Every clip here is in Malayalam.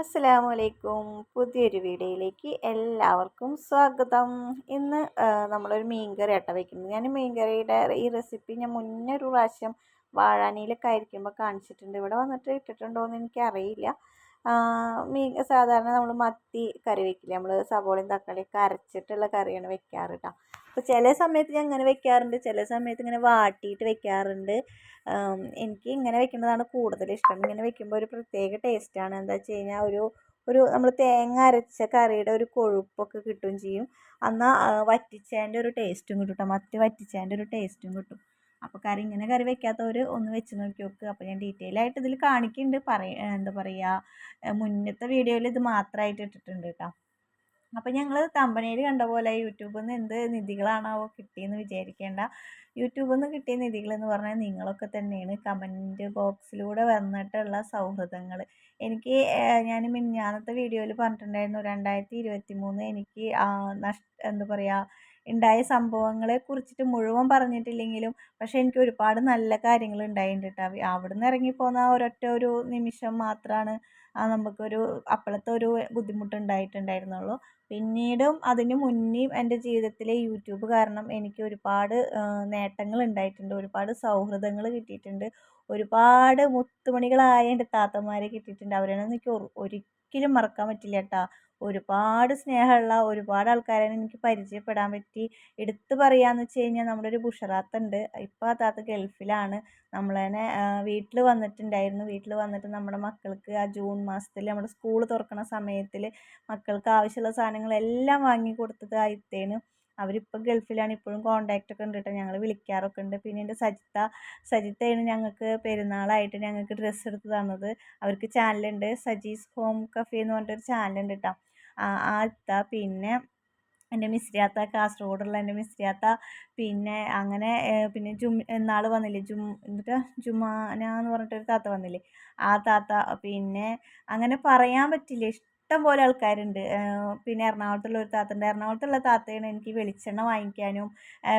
അസ്സലാമലൈക്കും. പുതിയൊരു വീഡിയോയിലേക്ക് എല്ലാവർക്കും സ്വാഗതം. ഇന്ന് നമ്മളൊരു മീൻ കറി ആട്ടോ വയ്ക്കുന്നത്. ഞാൻ മീൻ കറിയുടെ ഈ റെസിപ്പി ഞാൻ മുന്നേ ഒരു പ്രാവശ്യം വാഴാനിയിലൊക്കെ ആയിരിക്കുമ്പോൾ കാണിച്ചിട്ടുണ്ട്. ഇവിടെ വന്നിട്ട് ഇട്ടിട്ടുണ്ടോ എന്ന് എനിക്കറിയില്ല. മീൻ സാധാരണ നമ്മൾ മത്തി കറി വെക്കില്ല, നമ്മൾ സവോളയും തക്കാളിയൊക്കെ അരച്ചിട്ടുള്ള കറിയാണ് വെക്കാറ് കേട്ടോ. അപ്പോൾ ചില സമയത്ത് ഞാൻ ഇങ്ങനെ വെക്കാറുണ്ട്, ചില സമയത്ത് ഇങ്ങനെ വാട്ടിയിട്ട് വെക്കാറുണ്ട്. എനിക്ക് ഇങ്ങനെ വെക്കുന്നതാണ് കൂടുതൽ ഇഷ്ടം. ഇങ്ങനെ വെക്കുമ്പോൾ ഒരു പ്രത്യേക ടേസ്റ്റാണ്. എന്താ വെച്ച് കഴിഞ്ഞാൽ ഒരു ഒരു നമ്മൾ തേങ്ങ അരച്ച കറിയുടെ ഒരു കൊഴുപ്പൊക്കെ കിട്ടുകയും ചെയ്യും. എന്നാൽ വറ്റിച്ചതിൻ്റെ ഒരു ടേസ്റ്റും കിട്ടും കേട്ടോ. മത്തി വറ്റിച്ചതിൻ്റെ ഒരു ടേസ്റ്റും കിട്ടും. അപ്പോൾ ഇങ്ങനെ കറി വെക്കാത്തവർ ഒന്ന് വെച്ച് നോക്കി നോക്കുക. അപ്പോൾ ഞാൻ ഡീറ്റെയിൽ ആയിട്ട് ഇതിൽ കാണിക്കുന്നുണ്ട്. എന്താ പറയുക, മുന്നത്തെ വീഡിയോയിൽ ഇത് മാത്രമായിട്ട് ഇട്ടിട്ടുണ്ട് കേട്ടോ. അപ്പോൾ ഞങ്ങൾ തമ്പനയിൽ കണ്ട പോലെ യൂട്യൂബിൽ നിന്ന് എന്ത് നിധികളാണാവോ കിട്ടിയെന്ന് വിചാരിക്കേണ്ട. യൂട്യൂബിൽ നിന്ന് കിട്ടിയ നിധികളെന്ന് പറഞ്ഞാൽ നിങ്ങളൊക്കെ തന്നെയാണ്. കമൻറ്റ് ബോക്സിലൂടെ വന്നിട്ടുള്ള സൗഹൃദങ്ങൾ. എനിക്ക് ഞാൻ മിനിഞ്ഞാന്നത്തെ വീഡിയോയിൽ പറഞ്ഞിട്ടുണ്ടായിരുന്നു, 2023 എനിക്ക് എന്താ പറയുക, ഉണ്ടായ സംഭവങ്ങളെ കുറിച്ചിട്ട് മുഴുവൻ പറഞ്ഞിട്ടില്ലെങ്കിലും പക്ഷേ എനിക്ക് ഒരുപാട് നല്ല കാര്യങ്ങൾ ഉണ്ടായിട്ടുണ്ട് കേട്ടോ. അവിടുന്ന് ഇറങ്ങിപ്പോന്ന ഒരൊറ്റ ഒരു നിമിഷം മാത്രമാണ് നമുക്കൊരു അപ്പോഴത്തെ ഒരു ബുദ്ധിമുട്ടുണ്ടായിട്ടുണ്ടായിരുന്നുള്ളൂ. പിന്നീടും അതിന് മുന്നേയും എൻ്റെ ജീവിതത്തിലെ യൂട്യൂബ് കാരണം എനിക്ക് ഒരുപാട് നേട്ടങ്ങൾ ഉണ്ടായിട്ടുണ്ട്. ഒരുപാട് സൗഹൃദങ്ങൾ കിട്ടിയിട്ടുണ്ട്. ഒരുപാട് മുത്തുമണികളായ എൻ്റെ താത്തമാരെ കിട്ടിയിട്ടുണ്ട്. അവരെയൊന്നും എനിക്ക് ഒരിക്കലും മറക്കാൻ പറ്റില്ല കേട്ടോ. ഒരുപാട് സ്നേഹമുള്ള ഒരുപാട് ആൾക്കാരെ എനിക്ക് പരിചയപ്പെടാൻ പറ്റി. എടുത്തു പറയാന്ന് വെച്ച് കഴിഞ്ഞാൽ നമ്മുടെ ഒരു ബുഷറാത്തുണ്ട്. ഇപ്പോൾ ആ താത്ത ഗൾഫിലാണ്. നമ്മളതിനെ വീട്ടിൽ വന്നിട്ടുണ്ടായിരുന്നു. വീട്ടിൽ വന്നിട്ട് നമ്മുടെ മക്കൾക്ക് ആ ജൂൺ മാസത്തിൽ നമ്മുടെ സ്കൂൾ തുറക്കുന്ന സമയത്തിൽ മക്കൾക്ക് ആവശ്യമുള്ള സാധനങ്ങളെല്ലാം വാങ്ങി കൊടുത്തത് ആ ഇത്തേന്. അവരിപ്പോൾ ഗൾഫിലാണ്. ഇപ്പോഴും കോണ്ടാക്റ്റ് ഒക്കെ ഉണ്ട് കേട്ടോ. ഞങ്ങൾ വിളിക്കാറൊക്കെ ഉണ്ട്. പിന്നെ എൻ്റെ സജിത്തയാണ് ഞങ്ങൾക്ക് പെരുന്നാളായിട്ട് ഞങ്ങൾക്ക് ഡ്രസ്സ് എടുത്ത് തന്നത്. അവർക്ക് ചാനലുണ്ട്, സജീസ് ഹോം കഫേ എന്ന് പറഞ്ഞിട്ടൊരു ചാനലുണ്ട് കേട്ടോ. ആ ഇത്ത, പിന്നെ എൻ്റെ മിസ്രിയാത്ത, കാസർഗോഡുള്ള എൻ്റെ മിസ്രിയാത്ത, പിന്നെ അങ്ങനെ പിന്നെ ഇന്നാൾ വന്നില്ലേ എന്നിട്ട് ജുമാന എന്ന് പറഞ്ഞിട്ടൊരു താത്ത വന്നില്ലേ, ആ താത്ത. പിന്നെ അങ്ങനെ പറയാൻ പറ്റില്ല, ഇഷ്ടം പോലെ ആൾക്കാരുണ്ട്. പിന്നെ എറണാകുളത്തുള്ള ഒരു താത്ത ഉണ്ട്. എറണാകുളത്തുള്ള താത്തയാണ് എനിക്ക് വെളിച്ചെണ്ണ വാങ്ങിക്കാനും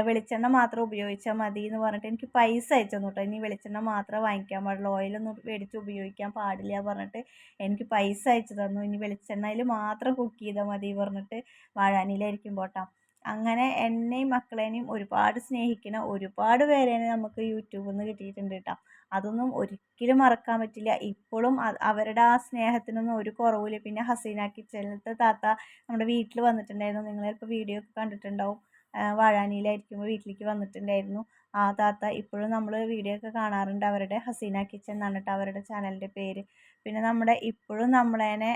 വെളിച്ചെണ്ണ മാത്രം ഉപയോഗിച്ചാൽ മതി എന്ന് പറഞ്ഞിട്ട് എനിക്ക് പൈസ അയച്ചു തന്നു കേട്ടോ. ഇനി വെളിച്ചെണ്ണ മാത്രമേ വാങ്ങിക്കാൻ പാടുള്ളൂ, ഓയിലൊന്നും മേടിച്ച് ഉപയോഗിക്കാൻ പാടില്ല പറഞ്ഞിട്ട് എനിക്ക് പൈസ അയച്ചു തന്നു. ഇനി വെളിച്ചെണ്ണയിൽ മാത്രം കുക്ക് ചെയ്താൽ മതി പറഞ്ഞിട്ട് വാഴാനിയിലായിരിക്കും പോട്ടാ. അങ്ങനെ എന്നെയും മക്കളേനെയും ഒരുപാട് സ്നേഹിക്കുന്ന ഒരുപാട് പേരേനെ നമുക്ക് യൂട്യൂബിൽ നിന്ന് കിട്ടിയിട്ടുണ്ട് കേട്ടോ. അതൊന്നും ഒരിക്കലും മറക്കാൻ പറ്റില്ല. ഇപ്പോഴും അവരുടെ ആ സ്നേഹത്തിനൊന്നും ഒരു കുറവില്ല. പിന്നെ ഹസീന കിച്ചണിലത്തെ താത്ത നമ്മുടെ വീട്ടിൽ വന്നിട്ടുണ്ടായിരുന്നു. നിങ്ങൾ ചിലപ്പോൾ വീഡിയോ ഒക്കെ കണ്ടിട്ടുണ്ടാവും. വാഴാനിയിലായിരിക്കുമ്പോൾ വീട്ടിലേക്ക് വന്നിട്ടുണ്ടായിരുന്നു ആ താത്ത. ഇപ്പോഴും നമ്മൾ വീഡിയോ ഒക്കെ കാണാറുണ്ട്. അവരുടെ ഹസീന കിച്ചൺ എന്നാണ് കേട്ടോ അവരുടെ ചാനലിൻ്റെ പേര്. പിന്നെ നമ്മുടെ ഇപ്പോഴും നമ്മളതിനെ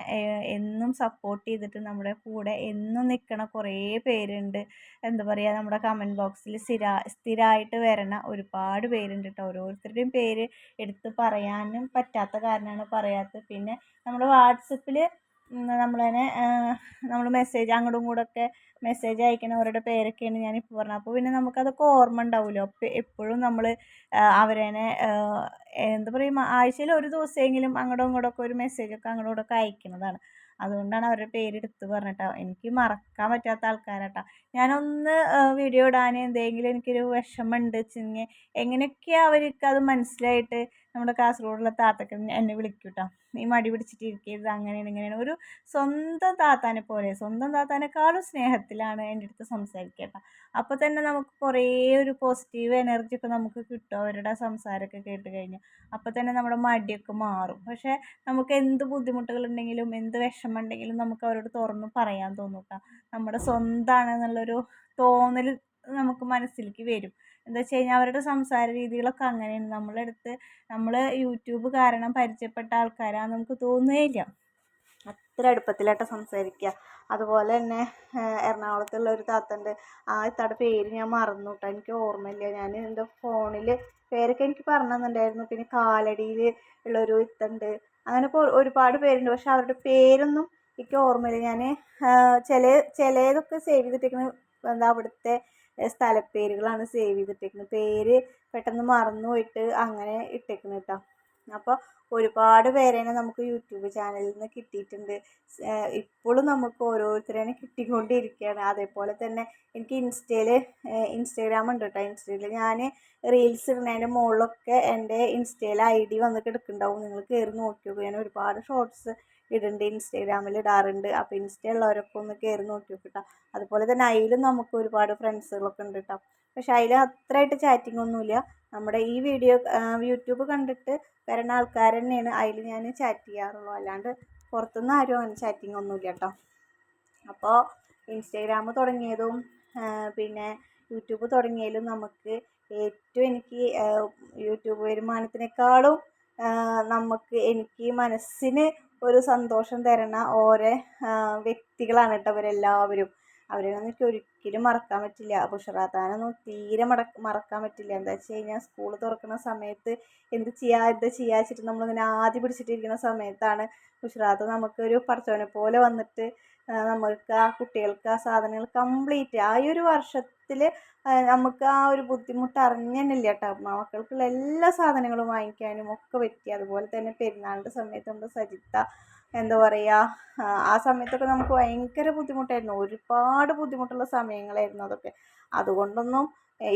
എന്നും സപ്പോർട്ട് ചെയ്തിട്ട് നമ്മുടെ കൂടെ എന്നും നിൽക്കണ കുറേ പേരുണ്ട്. എന്താ പറയുക, നമ്മുടെ കമൻറ്റ് ബോക്സിൽ സ്ഥിരമായിട്ട് വരണ ഒരുപാട് പേരുണ്ട് കേട്ടോ. ഓരോരുത്തരുടെയും പേര് എടുത്ത് പറയാനും പറ്റാത്ത കാരണമാണ് പറയാത്തത്. പിന്നെ നമ്മുടെ വാട്സപ്പിൽ നമ്മളതിനെ നമ്മൾ മെസ്സേജ് അങ്ങോട്ടും ഇങ്ങോട്ടൊക്കെ മെസ്സേജ് അയക്കണവരുടെ പേരൊക്കെയാണ് ഞാനിപ്പോൾ പറഞ്ഞത്. അപ്പോൾ പിന്നെ നമുക്കതൊക്കെ ഓർമ്മ ഉണ്ടാവുമല്ലോ. അപ്പോൾ എപ്പോഴും നമ്മൾ അവരേനെ എന്താ പറയുക, ആഴ്ചയിൽ ഒരു ദിവസമെങ്കിലും അങ്ങോട്ടും ഇങ്ങോട്ടൊക്കെ ഒരു മെസ്സേജൊക്കെ അങ്ങോട്ടും ഇങ്ങോട്ടൊക്കെ അയക്കുന്നതാണ്. അതുകൊണ്ടാണ് അവരുടെ പേരെടുത്ത് പറഞ്ഞിട്ടോ. എനിക്ക് മറക്കാൻ പറ്റാത്ത ആൾക്കാരാട്ടോ. ഞാനൊന്ന് വീഡിയോ ഇടാൻ എന്തെങ്കിലും എനിക്കൊരു വിഷമമുണ്ട് വെച്ചെങ്കിൽ എങ്ങനെയൊക്കെയാണ് അവർക്ക് അത് മനസ്സിലായിട്ട് നമ്മുടെ കാസർഗോഡുള്ള താത്തൊക്കെ എന്നെ വിളിക്കും കേട്ടോ. നീ മടി പിടിച്ചിട്ടിരിക്കരുത്, അങ്ങനെയാണ് ഇങ്ങനെയാണ്. ഒരു സ്വന്തം താത്താനെ പോലെ, സ്വന്തം താത്താനേക്കാളും സ്നേഹത്തിലാണ് എൻ്റെ അടുത്ത് സംസാരിക്കുക കേട്ടോ. അപ്പോൾ തന്നെ നമുക്ക് കുറേ ഒരു പോസിറ്റീവ് എനർജി ഒക്കെ നമുക്ക് കിട്ടും അവരുടെ സംസാരമൊക്കെ കേട്ട് കഴിഞ്ഞാൽ. അപ്പോൾ തന്നെ നമ്മുടെ മടിയൊക്കെ മാറും. പക്ഷേ നമുക്ക് എന്ത് ബുദ്ധിമുട്ടുകളുണ്ടെങ്കിലും എന്ത് വിഷമമുണ്ടെങ്കിലും നമുക്ക് അവരോട് തുറന്ന് പറയാൻ തോന്നും കേട്ടോ. നമ്മുടെ സ്വന്തമാണെന്നുള്ളൊരു തോന്നൽ നമുക്ക് മനസ്സിലേക്ക് വരും. എന്താ വെച്ച് കഴിഞ്ഞാൽ അവരുടെ സംസാര രീതികളൊക്കെ അങ്ങനെയാണ്. നമ്മളെടുത്ത് നമ്മൾ യൂട്യൂബ് കാരണം പരിചയപ്പെട്ട ആൾക്കാരാണെന്ന് നമുക്ക് തോന്നുകയില്ല. അത്ര അടുപ്പത്തിലായിട്ട് സംസാരിക്കുക. അതുപോലെ തന്നെ എറണാകുളത്തുള്ള ഒരു താത്തണ്ട്. ആ ഇത്താടെ പേര് ഞാൻ മറന്നു കേട്ടോ, എനിക്ക് ഓർമ്മയില്ല. ഞാൻ എൻ്റെ ഫോണിൽ പേരൊക്കെ എനിക്ക് പറഞ്ഞു തന്നിട്ടുണ്ടായിരുന്നു. പിന്നെ കാലടിയിൽ ഉള്ളൊരു ഇത്തുണ്ട്. അങ്ങനെ ഒരുപാട് പേരുണ്ട്. പക്ഷെ അവരുടെ പേരൊന്നും എനിക്ക് ഓർമ്മയില്ല. ഞാൻ ചിലതൊക്കെ സേവ് ചെയ്തിട്ടിരിക്കുന്നത് എന്താ അവിടുത്തെ സ്ഥലപ്പേരുകളാണ് സേവ് ചെയ്തിട്ടിരിക്കുന്നത്. പേര് പെട്ടെന്ന് മറന്നു പോയിട്ട് അങ്ങനെ ഇട്ടേക്കുന്നത് കേട്ടോ. അപ്പോൾ ഒരുപാട് പേരേനെ നമുക്ക് യൂട്യൂബ് ചാനലിൽ നിന്ന് കിട്ടിയിട്ടുണ്ട്. ഇപ്പോഴും നമുക്ക് ഓരോരുത്തരേനെ കിട്ടിക്കൊണ്ടിരിക്കുകയാണ്. അതേപോലെ തന്നെ എനിക്ക് ഇൻസ്റ്റാഗ്രാം ഉണ്ട് കേട്ടോ. ഇൻസ്റ്റയിൽ ഞാൻ റീൽസ് ഇടുന്നതിൻ്റെ മുകളിലൊക്കെ എൻ്റെ ഇൻസ്റ്റയിൽ ID വന്നിട്ട് എടുക്കുന്നുണ്ടാവും. നിങ്ങൾ കയറി നോക്കി നോക്കുക. ഞാൻ ഒരുപാട് ഷോർട്സ് ഇടുന്നുണ്ട്, ഇൻസ്റ്റാഗ്രാമിൽ ഇടാറുണ്ട്. അപ്പോൾ ഇൻസ്റ്റയുള്ളവരൊക്കെ ഒന്ന് കയറി നോക്കി നോക്കിട്ടോ. അതുപോലെ തന്നെ അതിലും നമുക്ക് ഒരുപാട് ഫ്രണ്ട്സുകളൊക്കെ ഉണ്ട് കേട്ടോ. പക്ഷെ അതിൽ അത്രയായിട്ട് ചാറ്റിംഗ് ഒന്നുമില്ല. നമ്മുടെ ഈ വീഡിയോ യൂട്യൂബ് കണ്ടിട്ട് വരുന്ന ആൾക്കാർ തന്നെയാണ് അതിൽ ഞാൻ ചാറ്റ് ചെയ്യാറുള്ളൂ. അല്ലാണ്ട് പുറത്തുനിന്ന് ആരും അങ്ങനെ ചാറ്റിംഗ് ഒന്നുമില്ല കേട്ടോ. അപ്പോൾ ഇൻസ്റ്റാഗ്രാം തുടങ്ങിയതും പിന്നെ യൂട്യൂബ് തുടങ്ങിയതിലും നമുക്ക് ഏറ്റവും എനിക്ക് യൂട്യൂബ് വരുമാനത്തിനേക്കാളും എനിക്ക് മനസ്സിന് ഒരു സന്തോഷം തരുന്ന ഓരോ വ്യക്തികളാണ് കേട്ടോ അവരെല്ലാവരും. അവരെയൊന്നും എനിക്ക് ഒരിക്കലും മറക്കാൻ പറ്റില്ല. ബുഷറാത്താനൊന്നും തീരെ മറക്കാൻ പറ്റില്ല. എന്താ വെച്ച് കഴിഞ്ഞാൽ സ്കൂൾ തുറക്കുന്ന സമയത്ത് എന്ത് ചെയ്യുക വെച്ചിട്ട് നമ്മളിങ്ങനെ ആദ്യം പിടിച്ചിട്ടിരിക്കുന്ന സമയത്താണ് ബുഷറാത്ത് നമുക്കൊരു പടച്ചവനെ പോലെ വന്നിട്ട് നമ്മൾക്ക് ആ കുട്ടികൾക്ക് ആ സാധനങ്ങൾ കംപ്ലീറ്റ് ആ ഒരു വർഷത്തിൽ നമുക്ക് ആ ഒരു ബുദ്ധിമുട്ട് അറിഞ്ഞില്ല കേട്ടോ. മക്കൾക്കുള്ള എല്ലാ സാധനങ്ങളും വാങ്ങിക്കാനും ഒക്കെ പറ്റി. അതുപോലെ തന്നെ പെരുന്നാളിൻ്റെ സമയത്ത് നമ്മുടെ സജിത്ത എന്താ പറയുക, ആ സമയത്തൊക്കെ നമുക്ക് ഭയങ്കര ബുദ്ധിമുട്ടായിരുന്നു. ഒരുപാട് ബുദ്ധിമുട്ടുള്ള സമയങ്ങളായിരുന്നു അതൊക്കെ. അതുകൊണ്ടൊന്നും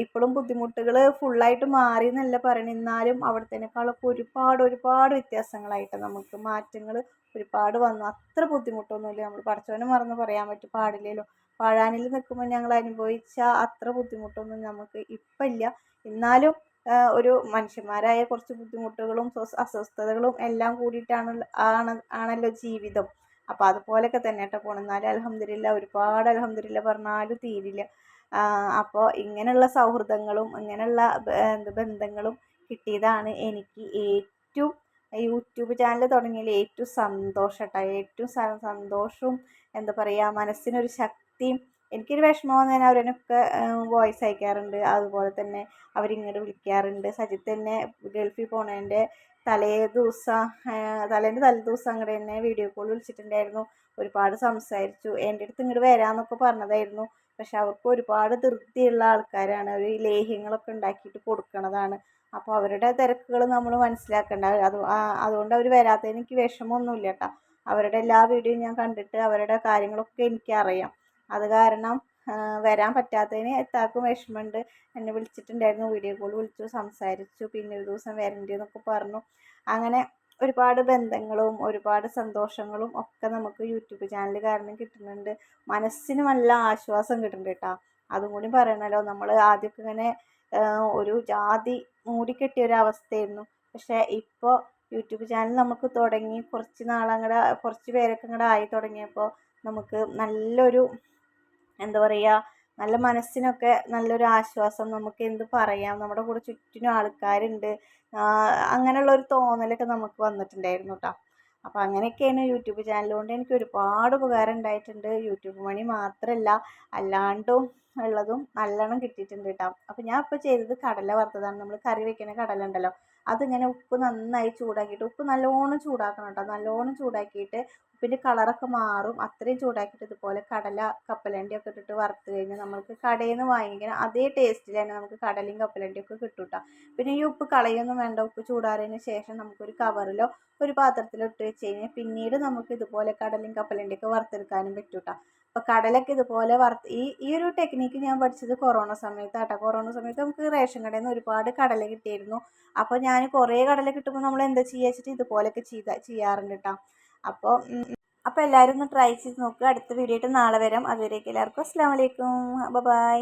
ഇപ്പോഴും ബുദ്ധിമുട്ടുകൾ ഫുള്ളായിട്ട് മാറി എന്നല്ല പറയണത്. എന്നാലും അവിടത്തേക്കാളൊക്കെ ഒരുപാട് വ്യത്യാസങ്ങളായിട്ട് നമുക്ക് മാറ്റങ്ങൾ ഒരുപാട് വന്നു. അത്ര ബുദ്ധിമുട്ടൊന്നുമില്ല. നമ്മൾ പടച്ചവനെ മറന്ന് പറയാൻ പാടില്ലല്ലോ. വാഴാനിൽ നിൽക്കുമ്പോൾ ഞങ്ങൾ അനുഭവിച്ച അത്ര ബുദ്ധിമുട്ടൊന്നും നമുക്ക് ഇപ്പം ഇല്ല. എന്നാലും ഒരു മനുഷ്യന്മാരായ കുറച്ച് ബുദ്ധിമുട്ടുകളും അസ്വസ്ഥതകളും എല്ലാം ആണല്ലോ ജീവിതം. അപ്പോൾ അതുപോലെയൊക്കെ തന്നെ കേട്ടോ പോകണം. എന്നാലും അൽഹംദുലില്ലാ ഒരുപാട് അൽഹംദുലില്ലാ പറഞ്ഞാലും തീരില്ല. അപ്പോൾ ഇങ്ങനെയുള്ള സൗഹൃദങ്ങളും ഇങ്ങനെയുള്ള ബന്ധങ്ങളും കിട്ടിയതാണ് എനിക്ക് ഏറ്റവും യൂട്യൂബ് ചാനൽ തുടങ്ങിയതിൽ ഏറ്റവും സന്തോഷം കേട്ടോ. ഏറ്റവും സന്തോഷവും എന്താ പറയുക, മനസ്സിനൊരു ശക്തിയും. എനിക്കൊരു വിഷമം വന്നു കഴിഞ്ഞാൽ അവരൊക്കെ വോയിസ് അയക്കാറുണ്ട്. അതുപോലെ തന്നെ അവരിങ്ങോട്ട് വിളിക്കാറുണ്ട്. സജിത്ത് തന്നെ ഗൾഫിൽ പോണതിൻ്റെ തലേൻ്റെ തലേദിവസം അങ്ങോട്ട് തന്നെ വീഡിയോ കോൾ വിളിച്ചിട്ടുണ്ടായിരുന്നു. ഒരുപാട് സംസാരിച്ചു. എൻ്റെ അടുത്ത് ഇങ്ങോട്ട് വരാമെന്നൊക്കെ പറഞ്ഞതായിരുന്നു. പക്ഷെ അവർക്ക് ഒരുപാട് ധൃതിയുള്ള ആൾക്കാരാണ്. അവർ ലേഹ്യങ്ങളൊക്കെ ഉണ്ടാക്കിയിട്ട് കൊടുക്കണതാണ്. അപ്പോൾ അവരുടെ തിരക്കുകൾ നമ്മൾ മനസ്സിലാക്കേണ്ട. അതുകൊണ്ട് അവർ വരാത്തതിന് എനിക്ക് വിഷമമൊന്നുമില്ല കേട്ടോ. അവരുടെ എല്ലാ വീഡിയോയും ഞാൻ കണ്ടിട്ട് അവരുടെ കാര്യങ്ങളൊക്കെ എനിക്കറിയാം. അത് കാരണം വരാൻ പറ്റാത്തതിന് എത്താക്കും വിഷമമുണ്ട്. എന്നെ വിളിച്ചിട്ടുണ്ടായിരുന്നു, വീഡിയോ കോൾ വിളിച്ചു, സംസാരിച്ചു. പിന്നെ ഒരു ദിവസം വരണ്ടേ എന്നൊക്കെ പറഞ്ഞു. അങ്ങനെ ഒരുപാട് ബന്ധങ്ങളും ഒരുപാട് സന്തോഷങ്ങളും ഒക്കെ നമുക്ക് യൂട്യൂബ് ചാനൽ കാരണം കിട്ടുന്നുണ്ട്. മനസ്സിന് നല്ല ആശ്വാസം കിട്ടുന്നുണ്ട് കേട്ടോ. അതും കൂടി പറയണല്ലോ. നമ്മൾ ആദ്യമൊക്കെ ഇങ്ങനെ ഒരു ജാതി മൂടിക്കെട്ടിയ ഒരു അവസ്ഥയായിരുന്നു. പക്ഷേ ഇപ്പോൾ യൂട്യൂബ് ചാനൽ നമുക്ക് തുടങ്ങി കുറച്ച് പേരൊക്കെ അങ്ങോട്ട് ആയി തുടങ്ങിയപ്പോൾ നമുക്ക് നല്ലൊരു എന്താ പറയുക, നല്ല മനസ്സിനൊക്കെ നല്ലൊരു ആശ്വാസം. നമുക്ക് എന്ത് പറയാം, നമ്മുടെ കൂടെ ചുറ്റിനും ആൾക്കാരുണ്ട്, അങ്ങനെയുള്ളൊരു തോന്നലൊക്കെ നമുക്ക് വന്നിട്ടുണ്ടായിരുന്നു കേട്ടോ. അപ്പോൾ അങ്ങനെയൊക്കെയാണ് യൂട്യൂബ് ചാനൽ കൊണ്ട് എനിക്ക് ഒരുപാട് ഉപകാരം ഉണ്ടായിട്ടുണ്ട്. യൂട്യൂബ് മണി മാത്രമല്ല അല്ലാണ്ടും ഉള്ളതും നല്ലോണം കിട്ടിയിട്ടുണ്ട് കേട്ടോ. അപ്പോൾ ഞാൻ ഇപ്പോൾ ചെയ്തത് കടല വറുത്തതാണ്. നമ്മൾ കറി വെക്കുന്ന കടല ഉണ്ടല്ലോ, അതിങ്ങനെ ഉപ്പ് നന്നായി ചൂടാക്കിയിട്ട്, ഉപ്പ് നല്ലോണം ചൂടാക്കണം കേട്ടോ. നല്ലോണം ചൂടാക്കിയിട്ട് ഉപ്പിൻ്റെ കളറൊക്കെ മാറും അത്രയും ചൂടാക്കിയിട്ട് ഇതുപോലെ കടല കപ്പലണ്ടിയൊക്കെ ഇട്ടിട്ട് വറുത്ത് കഴിഞ്ഞാൽ നമുക്ക് കടയിൽ നിന്ന് വാങ്ങിക്കണം അതേ ടേസ്റ്റിൽ തന്നെ നമുക്ക് കടലയും കപ്പലണ്ടിയൊക്കെ കിട്ടും കേട്ടോ. പിന്നെ ഈ ഉപ്പ് കളയൊന്നും വേണ്ട. ഉപ്പ് ചൂടാറിയതിന് ശേഷം നമുക്കൊരു കവറിലോ ഒരു പാത്രത്തിലോ ഇട്ട് വെച്ച് കഴിഞ്ഞാൽ പിന്നീട് നമുക്ക് ഇതുപോലെ കടലയും കപ്പലണ്ടിയൊക്കെ വറുത്തെടുക്കാനും പറ്റും കേട്ടോ. അപ്പോൾ കടലൊക്കെ ഇതുപോലെ ഈ ഒരു ടെക്നിക്ക് ഞാൻ പഠിച്ചത് കൊറോണ സമയത്താട്ടോ. കൊറോണ സമയത്ത് നമുക്ക് റേഷൻ കടയിൽ നിന്ന് ഒരുപാട് കടല കിട്ടിയിരുന്നു. അപ്പോൾ ഞാൻ കുറേ കടല കിട്ടുമ്പോൾ നമ്മൾ എന്താ ചെയ്യുക വെച്ചിട്ട് ഇതുപോലെയൊക്കെ ചെയ്യാറുണ്ട് കേട്ടോ. അപ്പോൾ എല്ലാവരും ഒന്ന് ട്രൈ ചെയ്ത് നോക്കുക. അടുത്ത വീഡിയോ ആയിട്ട് നാളെ വരാം. അതുവരേക്കും എല്ലാവർക്കും അസ്സലാമു അലൈക്കും, ബൈ.